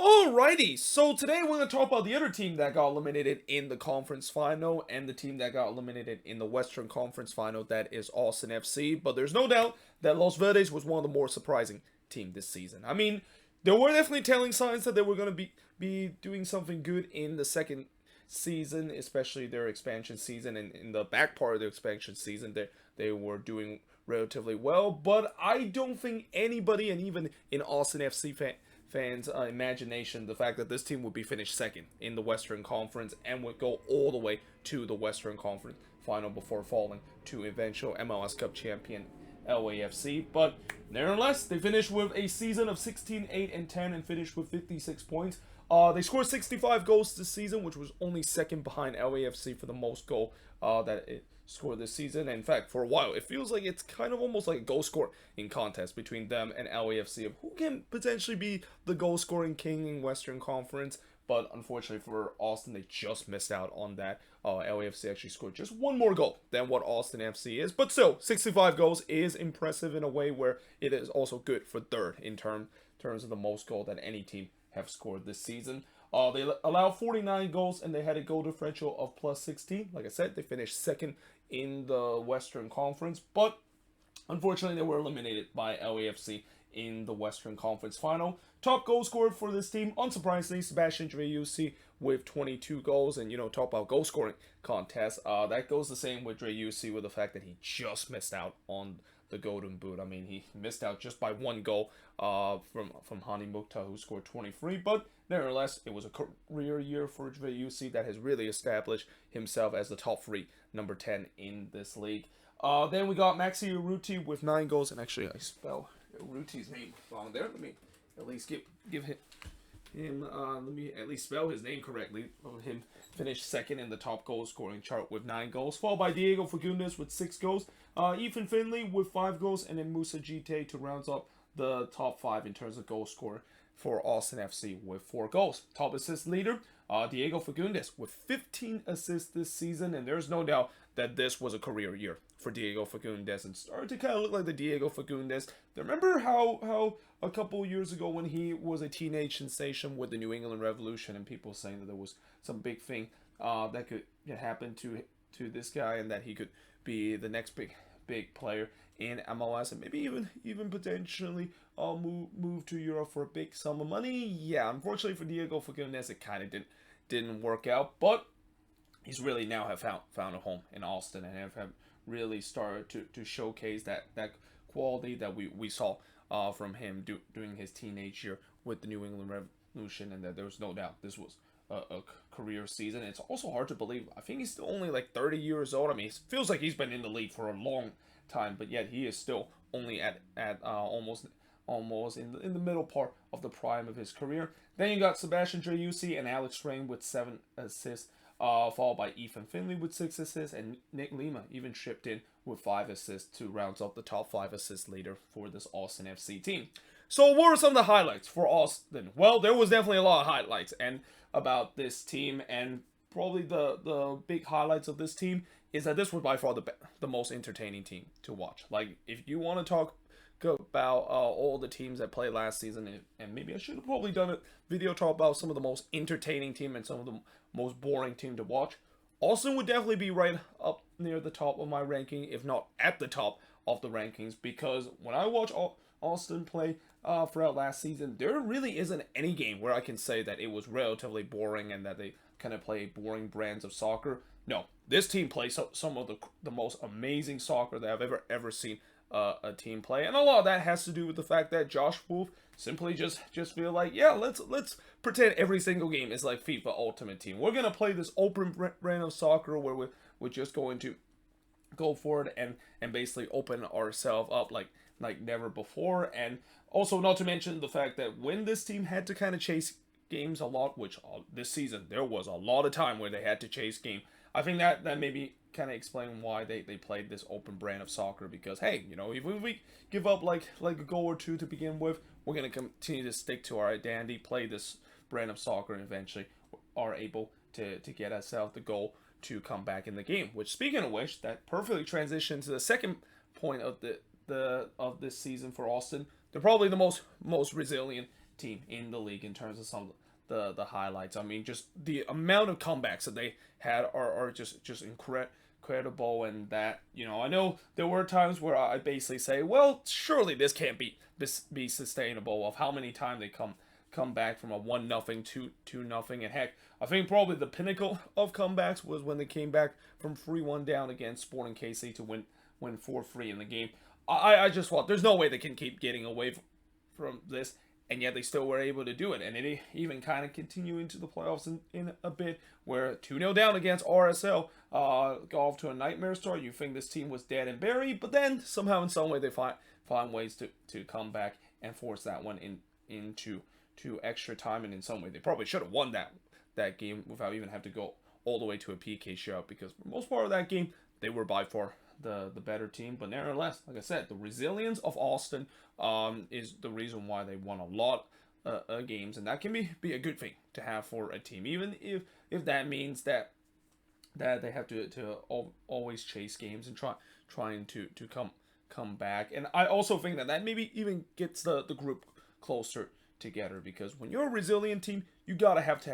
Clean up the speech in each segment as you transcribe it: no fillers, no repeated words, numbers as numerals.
Alrighty, so today we're going to talk about the other team that got eliminated in the conference final and the team that got eliminated in the Western Conference final, that is Austin FC. But there's no doubt that Los Verdes was one of the more surprising teams this season. I mean, there were definitely telling signs that they were going to be doing something good in the second season, especially their expansion season, and in the back part of the expansion season, they were doing relatively well. But I don't think anybody, and even in Austin FC fans' imagination, the fact that this team would be finished second in the Western Conference and would go all the way to the Western Conference final before falling to eventual MLS Cup champion LAFC. But nevertheless, they finished with a season of 16-8-10 and finished with 56 points. They scored 65 goals this season, which was only second behind LAFC for the most goal that it scored this season. And in fact, for a while, it feels like it's kind of almost like a goal scoring contest between them and LAFC of who can potentially be the goal scoring king in Western Conference. But unfortunately for Austin, they just missed out on that. LAFC actually scored just one more goal than what Austin FC is. But still, 65 goals is impressive in a way where it is also good for third in terms of the most goal that any team have scored this season. They allowed 49 goals and they had a goal differential of plus 16. Like I said, they finished second in the Western Conference, but unfortunately they were eliminated by LAFC in the Western Conference final. Top goal scorer for this team, unsurprisingly, Sebastian Dreyussi with 22 goals. And, talk about goal scoring contest. That goes the same with Dreyussi, with the fact that he just missed out on the Golden Boot. I mean, he missed out just by one goal from Hani Mukhtar, who scored 23. But nevertheless, it was a career year for Dreyussi that has really established himself as the top three, number 10 in this league. Then we got Maxi Urruti with 9 goals. And actually, I spell Urruti's name wrong there. Let me at least give him let me at least spell his name correctly. Him finished second in the top goal scoring chart with 9 goals, followed by Diego Fagundes with 6 goals, Ethan Finley with 5 goals, and then Musa Jite to round up the top 5 in terms of goal scorer for Austin FC with 4 goals. Top assist leader, Diego Fagundes with 15 assists this season, and there's no doubt that this was a career year for Diego Fagundes and started to kind of look like the Diego Fagundes. Remember how a couple years ago when he was a teenage sensation with the New England Revolution and people saying that there was some big thing that could happen to this guy and that he could be the next big player in MLS and maybe even potentially move to Europe for a big sum of money. Yeah, unfortunately for Diego Fagundes, it kind of didn't work out, but he's really now have found a home in Austin and have really started to showcase that quality that we saw from him during his teenage year with the New England Revolution, and that there was no doubt this was a career season. It's also hard to believe. I think he's still only like 30 years old. I mean, it feels like he's been in the league for a long time, but yet he is still only at almost in the middle part of the prime of his career. Then you got Sebastian Dreyussi and Alex Rain with 7 assists. Followed by Ethan Finley with 6 assists, and Nick Lima even chipped in with 5 assists to round up the top 5 assist leader for this Austin FC team. So what were some of the highlights for Austin? Well, there was definitely a lot of highlights and about this team, and probably the big highlights of this team is that this was by far the most entertaining team to watch. Like, if you want to talk about all the teams that played last season, and maybe I should have probably done a video talk about some of the most entertaining team and some of the most boring team to watch. Austin would definitely be right up near the top of my ranking, if not at the top of the rankings, because when I watch Austin play throughout last season, there really isn't any game where I can say that it was relatively boring and that they kind of play boring brands of soccer. No, this team plays some of the most amazing soccer that I've ever seen a team play, and a lot of that has to do with the fact that Josh Wolf simply just feel like, yeah, let's pretend every single game is like FIFA Ultimate Team. We're gonna play this open brand of soccer where we're just going to go forward and basically open ourselves up like never before. And also, not to mention the fact that when this team had to kind of chase games a lot, which this season there was a lot of time where they had to chase game. I think that maybe kind of explain why they played this open brand of soccer, because hey, if we give up like a goal or two to begin with, we're going to continue to stick to our identity, play this brand of soccer, and eventually are able to get ourselves the goal to come back in the game. Which, speaking of which, that perfectly transitions to the second point of this season for Austin. They're probably the most resilient team in the league in terms of some of the highlights. I mean, just the amount of comebacks that they had are just incredible. And that, I know there were times where I basically say, well, surely this can't be sustainable, of how many times they come back from a 1-0 to 2-0. And heck, I think probably the pinnacle of comebacks was when they came back from 3-1 down against Sporting KC to win 4-3 in the game. I just thought there's no way they can keep getting away from this, and yet they still were able to do it. And it even kind of continued into the playoffs in a bit, where 2-0 down against RSL got off to a nightmare start. You think this team was dead and buried, but then somehow in some way they find ways to come back and force that one into extra time. And in some way they probably should have won that game without even having to go all the way to a PK shootout, because for the most part of that game they were by far the better team. But nevertheless, like I said, the resilience of Austin is the reason why they won a lot of games, and that can be a good thing to have for a team, even if that means that they have to always chase games and trying to come back. And I also think that maybe even gets the group closer together, because when you're a resilient team, you gotta have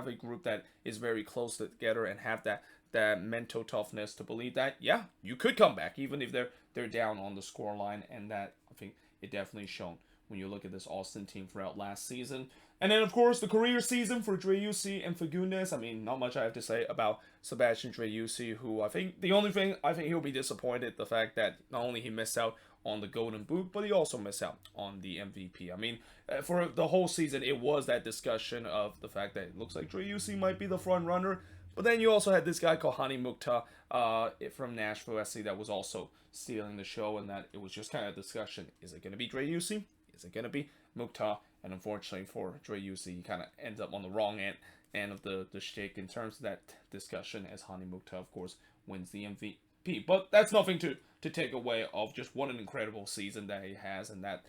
a group that is very close together and have that mental toughness to believe that, yeah, you could come back even if they're down on the scoreline. And that, I think, it definitely shown when you look at this Austin team throughout last season. And then, of course, the career season for Driussi and Fagundez. I mean, not much I have to say about Sebastian Driussi, who I think the only thing I think he'll be disappointed, the fact that not only he missed out on the Golden Boot, but he also missed out on the MVP. I mean, for the whole season, it was that discussion of the fact that it looks like Driussi might be the front runner. But then you also had this guy called Hani Mukhtar from Nashville SC that was also stealing the show, and that it was just kind of a discussion. Is it going to be Driussi? Is it going to be Mukhtar? And unfortunately for Driussi, he kind of ends up on the wrong end of the shtick in terms of that discussion, as Hani Mukhtar, of course, wins the MVP. But that's nothing to take away of just what an incredible season that he has, and that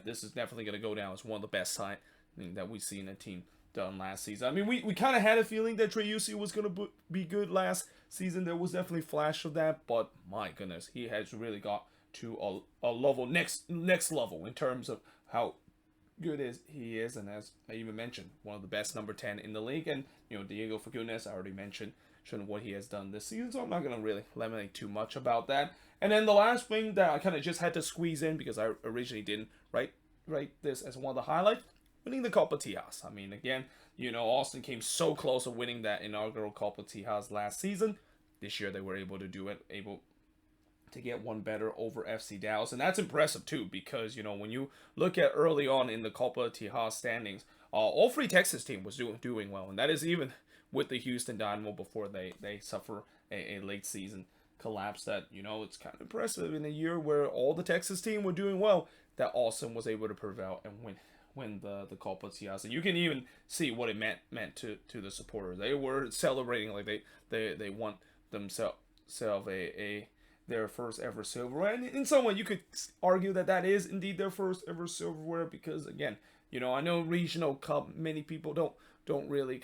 this is definitely going to go down as one of the best signings that we've seen a team done last season. I mean, we kind of had a feeling that Driussi was going to be good last season. There was definitely flash of that, but my goodness, he has really got to a level, next level in terms of how good he is. And as I even mentioned, one of the best number 10 in the league. And, Diego Fagundez, I already mentioned what he has done this season, so I'm not going to really laminate too much about that. And then the last thing that I kind of just had to squeeze in, because I originally didn't write this as one of the highlights, winning the Copa Tijas. I mean, again, Austin came so close to winning that inaugural Copa Tijas last season. This year they were able to do it, able to get one better over FC Dallas. And that's impressive too, because, when you look at early on in the Copa Tijas standings, all three Texas teams was doing well. And that is even with the Houston Dynamo before they suffer a late season collapse. That, it's kind of impressive in a year where all the Texas team were doing well, that Austin was able to prevail and win the Copa Tijas. And you can even see what it meant to the supporters. They were celebrating like they won themselves their first ever silverware. And in some way you could argue that is indeed their first ever silverware, because again, I know regional cup, many people don't really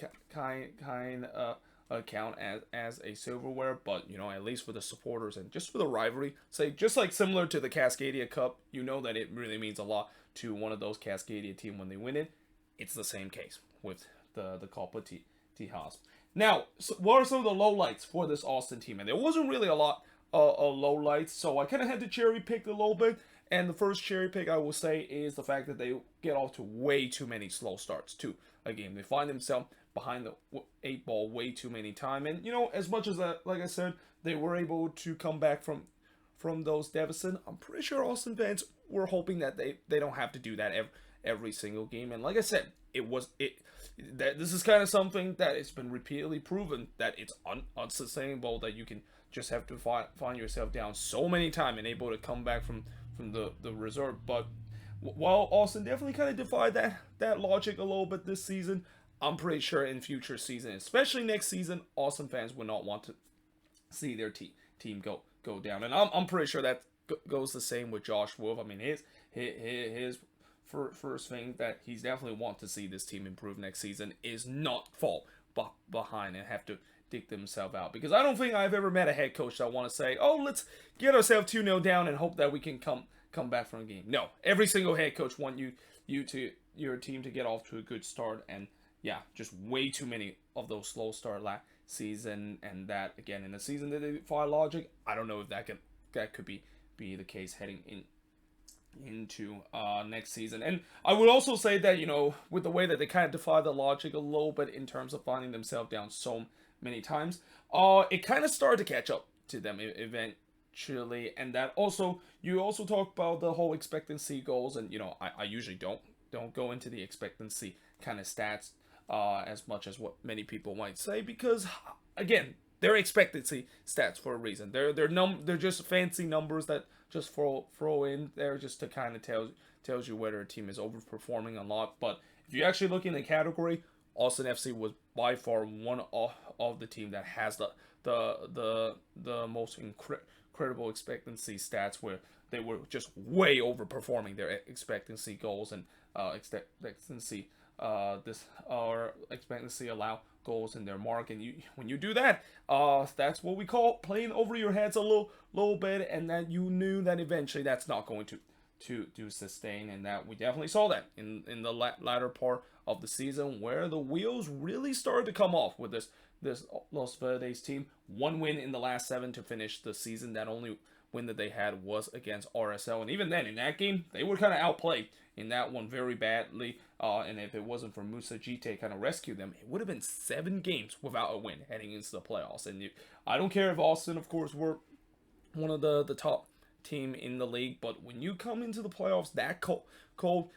count as a silverware, but at least for the supporters and just for the rivalry, say just like similar to the Cascadia Cup, that it really means a lot to one of those Cascadia team when they win it. It's the same case with the Copa Tijas. Now, so what are some of the lowlights for this Austin team? And there wasn't really a lot of lowlights, so I kind of had to cherry pick a little bit. And the first cherry pick I will say is the fact that they get off to way too many slow starts to a game. They find themselves behind the 8 ball way too many times. And, as much as that, like I said, they were able to come back from those deficits, I'm pretty sure Austin fans were hoping that they don't have to do that every single game. And like I said, this is kind of something that it's been repeatedly proven that it's unsustainable, that you can just have to find yourself down so many times and able to come back from the reserve. But while Austin definitely kind of defied that logic a little bit this season, I'm pretty sure in future seasons, especially next season, Austin fans would not want to see their team go down. And I'm pretty sure that goes the same with Josh Wolf. I mean, his first thing that he's definitely want to see this team improve next season is not fall behind and have to dig themselves out. Because I don't think I've ever met a head coach that want to say, oh, let's get ourselves 2-0 down and hope that we can come back from a game. No, every single head coach want you your team to get off to a good start, and yeah, just way too many of those slow start last season, and that again in the season that they defy logic. I don't know if that could be the case heading into next season. And I would also say that, with the way that they kind of defy the logic a little bit in terms of finding themselves down so many times, it kind of started to catch up to them eventually. And that also, you also talk about the whole expectancy goals, and I usually don't go into the expectancy kind of stats as much as what many people might say, because again, they're expectancy stats for a reason. They're just fancy numbers that just throw in there just to kind of tells you whether a team is overperforming or not. But if you actually look in the category, Austin FC was by far one of the team that has the most incredible expectancy stats, where they were just way overperforming their expectancy goals and expectancy expectancy allow goals in their mark. And when you do that, that's what we call playing over your heads a little bit, and that you knew that eventually that's not going to sustain, and that we definitely saw that in the latter part of the season, where the wheels really started to come off with this Los Verdes team. One win in the last 7 to finish the season. That only win that they had was against RSL, and even then in that game they were kind of outplayed in that one very badly, and if it wasn't for Musa Jite kind of rescue them, it would have been 7 games without a win heading into the playoffs. And I don't care if Austin, of course, were one of the top team in the league, but when you come into the playoffs that cold,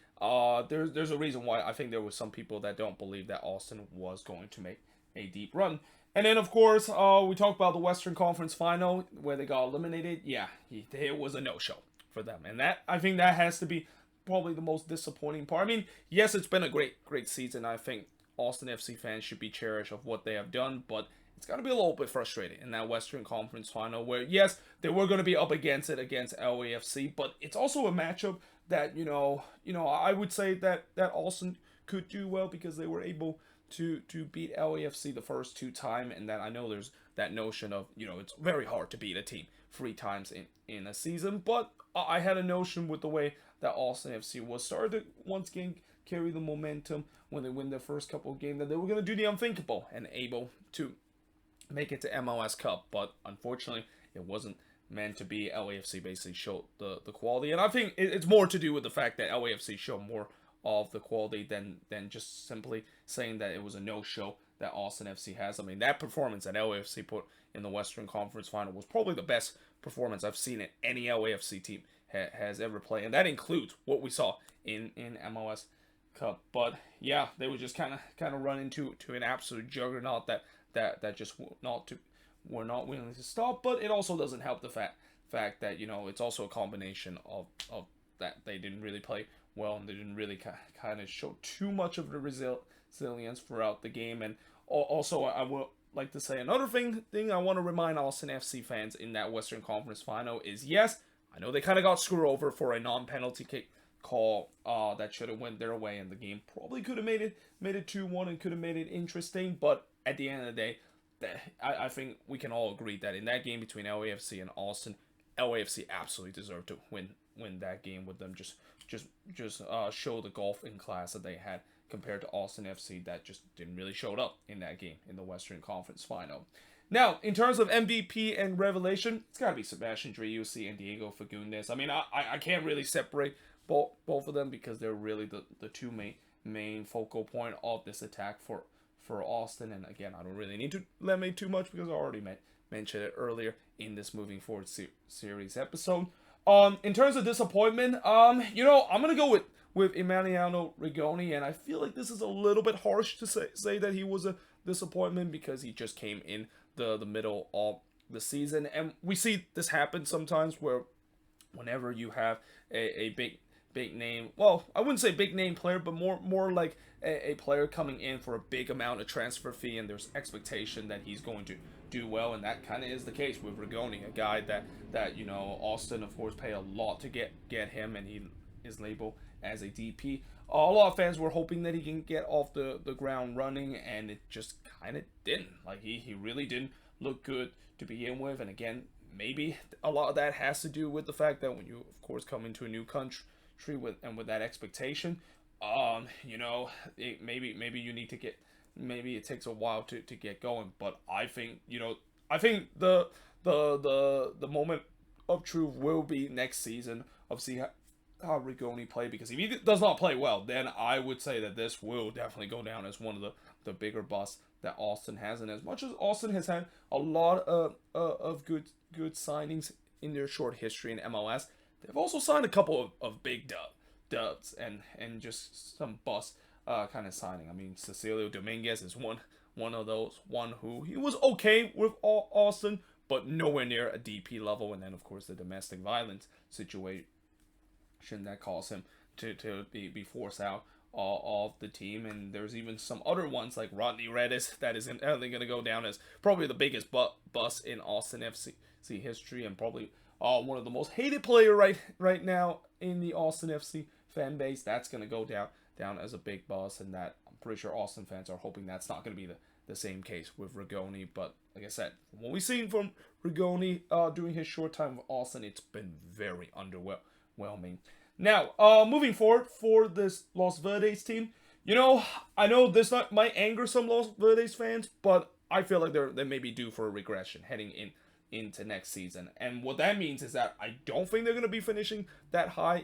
there's a reason why I think there was some people that don't believe that Austin was going to make a deep run. And then, of course, we talked about the Western Conference Final where they got eliminated. Yeah, it was a no-show for them, and that, I think that has to be probably the most disappointing part. I mean, yes, it's been a great season. I think Austin FC fans should be cherished of what they have done, but it's got to be a little bit frustrating in that Western Conference Final, where yes, they were going to be up against LAFC, but it's also a matchup that I would say that Austin could do well, because they were able to beat LAFC the first 2 times, and that I know there's that notion of it's very hard to beat a team 3 times in a season, but I had a notion with the way that Austin FC was started to once again carry the momentum when they win their first couple of games, that they were going to do the unthinkable and able to make it to MLS Cup. But unfortunately, it wasn't meant to be. LAFC basically showed the quality, and I think it's more to do with the fact that LAFC showed more of the quality than just simply saying that it was a no-show that Austin FC has. I mean, that performance that LAFC put in the Western Conference Final was probably the best performance I've seen in any LAFC team has ever played, and that includes what we saw in MLS Cup. But yeah, they would just kind of run into an absolute juggernaut that just were not willing to stop. But it also doesn't help the fact that it's also a combination of that they didn't really play well, and they didn't really kind of show too much of the resilience throughout the game. And also, I would like to say another thing I want to remind Austin FC fans in that Western Conference Final is, yes, I know they kind of got screwed over for a non-penalty kick call that should have went their way, and the game probably could have made it 2-1 and could have made it interesting. But at the end of the day, I think we can all agree that in that game between LAFC and Austin, LAFC absolutely deserved to win that game with them just show the golf in class that they had, compared to Austin FC that just didn't really show up in that game in the Western Conference Final. Now, in terms of MVP and Revelation, it's got to be Sebastian Driussi and Diego Fagundes. I mean, I can't really separate both of them, because they're really the two main focal point of this attack for Austin. And again, I don't really need to lament too much, because I already mentioned it earlier in this moving forward series episode. In terms of disappointment, I'm gonna go with Emiliano Rigoni, and I feel like this is a little bit harsh to say that he was a disappointment, because he just came in the middle of the season, and we see this happen sometimes where whenever you have a big name, well, I wouldn't say big name player, but more like a player coming in for a big amount of transfer fee, and there's expectation that he's going to do well, and that kind of is the case with Rigoni, a guy that Austin, of course, pay a lot to get him, and he is labeled as a DP. A lot of fans were hoping that he can get off the ground running, and it just kind of didn't. Like, he really didn't look good to begin with, and again, maybe a lot of that has to do with the fact that when you, of course, come into a new country with that expectation, You know, maybe you need to get, maybe it takes a while to get going, but I think, you know, I think the moment of truth will be next season of see how Rigoni play, because if he does not play well, then I would say that this will definitely go down as one of the bigger busts that Austin has. And as much as Austin has had a lot of good signings in their short history in MLS, they've also signed a couple of big dubs and just some bust kind of signing. I mean, Cecilio Dominguez is one of those, one who he was okay with Austin, but nowhere near a DP level. And then of course the domestic violence situation that caused him to be forced out of the team. And there's even some other ones like Rodney Redis that is only going to go down as probably the biggest bust in Austin FC history, and probably one of the most hated player right now in the Austin FC fan base. That's going to go down as a big bust, and that I'm pretty sure Austin fans are hoping that's not going to be the same case with Rigoni. But like I said, from what we've seen from Rigoni during his short time with Austin, it's been very underwhelming. Now, moving forward for this Los Verdes team, you know, I know this might anger some Los Verdes fans, but I feel like they may be due for a regression heading into next season. And what that means is that I don't think they're going to be finishing that high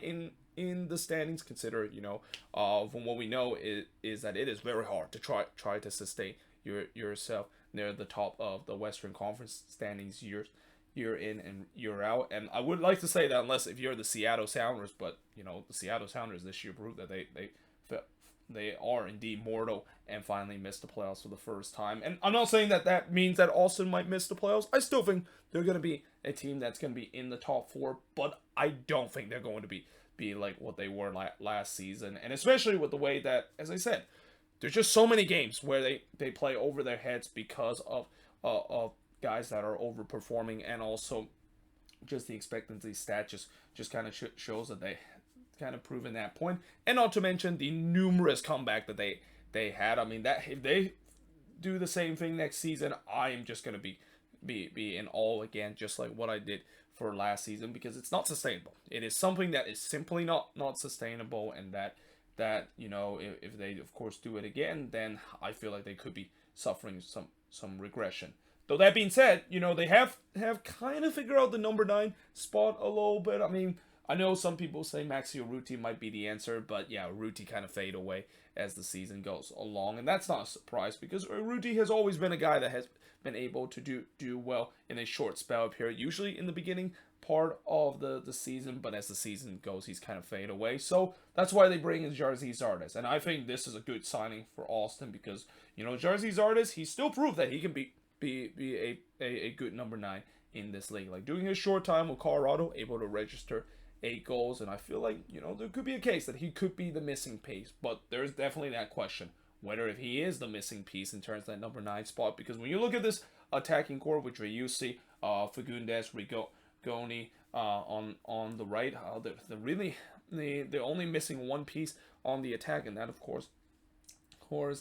in the standings. Consider, you know, from what we know is that it is very hard to try to sustain yourself near the top of the Western Conference standings year in and year out. And I would like to say that unless if you're the Seattle Sounders, but you know, the Seattle Sounders this year proved that they are indeed mortal and finally missed the playoffs for the first time. And I'm not saying that means that Austin might miss the playoffs. I still think they're going to be a team that's going to be in the top four, but I don't think they're going to be like what they were last season. And especially with the way that, as I said, there's just so many games where they play over their heads because of guys that are overperforming, and also just the expectancy stat just kind of shows that they kind of proven that point. And not to mention the numerous comeback that they had. I mean, that if they do the same thing next season, I am just gonna be in awe again, just like what I did for last season, because it's not sustainable. It is something that is simply not sustainable, and that you know, if they of course do it again, then I feel like they could be suffering some regression. Though that being said, you know, they have kind of figured out the number 9 spot a little bit. I mean, I know some people say Maxi Urruti might be the answer, but yeah, Urruti kind of fade away as the season goes along, and that's not a surprise because Urruti has always been a guy that has been able to do well in a short spell period, usually in the beginning part of the season, but as the season goes, he's kind of fade away. So that's why they bring in Jerzy Zardes, and I think this is a good signing for Austin because, you know, Jerzy Zardes, he still proved that he can be a good number 9 in this league. Like during his short time with Colorado, able to register 8 goals, and I feel like, you know, there could be a case that he could be the missing piece, but there's definitely that question whether if he is the missing piece in terms of that number 9 spot, because when you look at this attacking core with Driussi, Fagundes, Rigoni on the right, they're only missing one piece on the attack, and that of course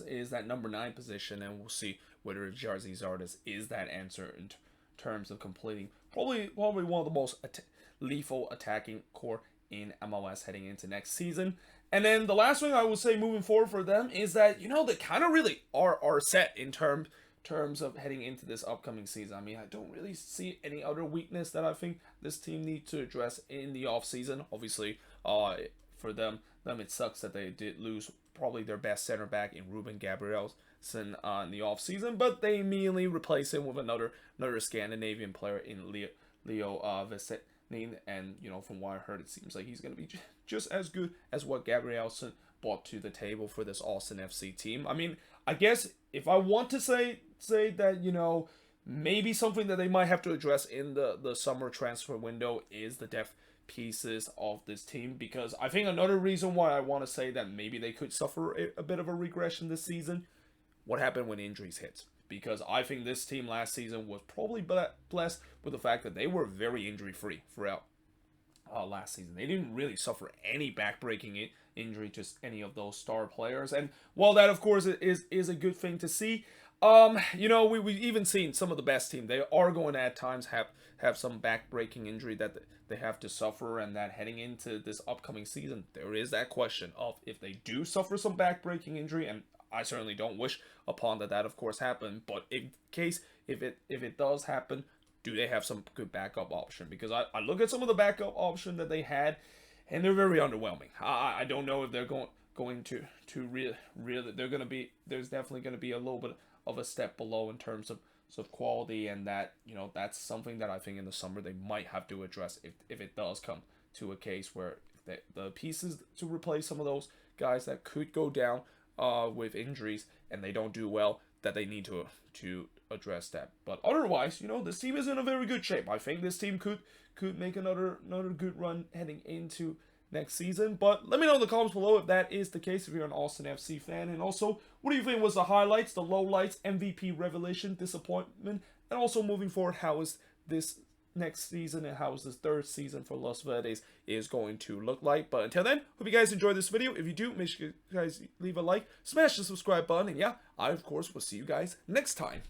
is that number 9 position, and we'll see whether Jerzy Zardes is that answer in terms of completing probably one of the most lethal attacking core in MLS heading into next season. And then the last thing I would say moving forward for them is that, you know, they kind of really are set in terms of heading into this upcoming season. I mean, I don't really see any other weakness that I think this team needs to address in the offseason. Obviously, for them it sucks that they did lose probably their best center back in Ruben Gabrielson in the offseason, but they immediately replace him with another Scandinavian player in Leo Vesetnin, and you know, from what I heard, it seems like he's going to be just as good as what Gabrielson brought to the table for this Austin FC team. I mean, I guess if I want to say that, you know, maybe something that they might have to address in the summer transfer window is the depth pieces of this team, because I think another reason why I want to say that maybe they could suffer a bit of a regression this season, what happened when injuries hit. Because I think this team last season was probably blessed with the fact that they were very injury free throughout last season. They didn't really suffer any backbreaking injury to any of those star players, and while that of course is a good thing to see, You know, we even seen some of the best team. They are going to at times have some back-breaking injury that they have to suffer, and that heading into this upcoming season, there is that question of if they do suffer some back-breaking injury, and I certainly don't wish upon that of course happen, but in case if it does happen, do they have some good backup option? Because I look at some of the backup option that they had, and they're very underwhelming. I don't know if they're going to really they're gonna be, there's definitely gonna be a little bit of a step below in terms of quality, and that, you know, that's something that I think in the summer they might have to address if it does come to a case where the pieces to replace some of those guys that could go down with injuries and they don't do well, that they need to address that. But otherwise, you know, this team is in a very good shape. I think this team could make another good run heading into next season. But let me know in the comments below if that is the case, if you're an Austin FC fan. And also, what do you think was the highlights, the lowlights, MVP, revelation, disappointment, and also moving forward, how is this next season and how is this third season for Los Verdes is going to look like? But until then, hope you guys enjoyed this video. If you do, make sure you guys leave a like, smash the subscribe button, and yeah, I of course will see you guys next time.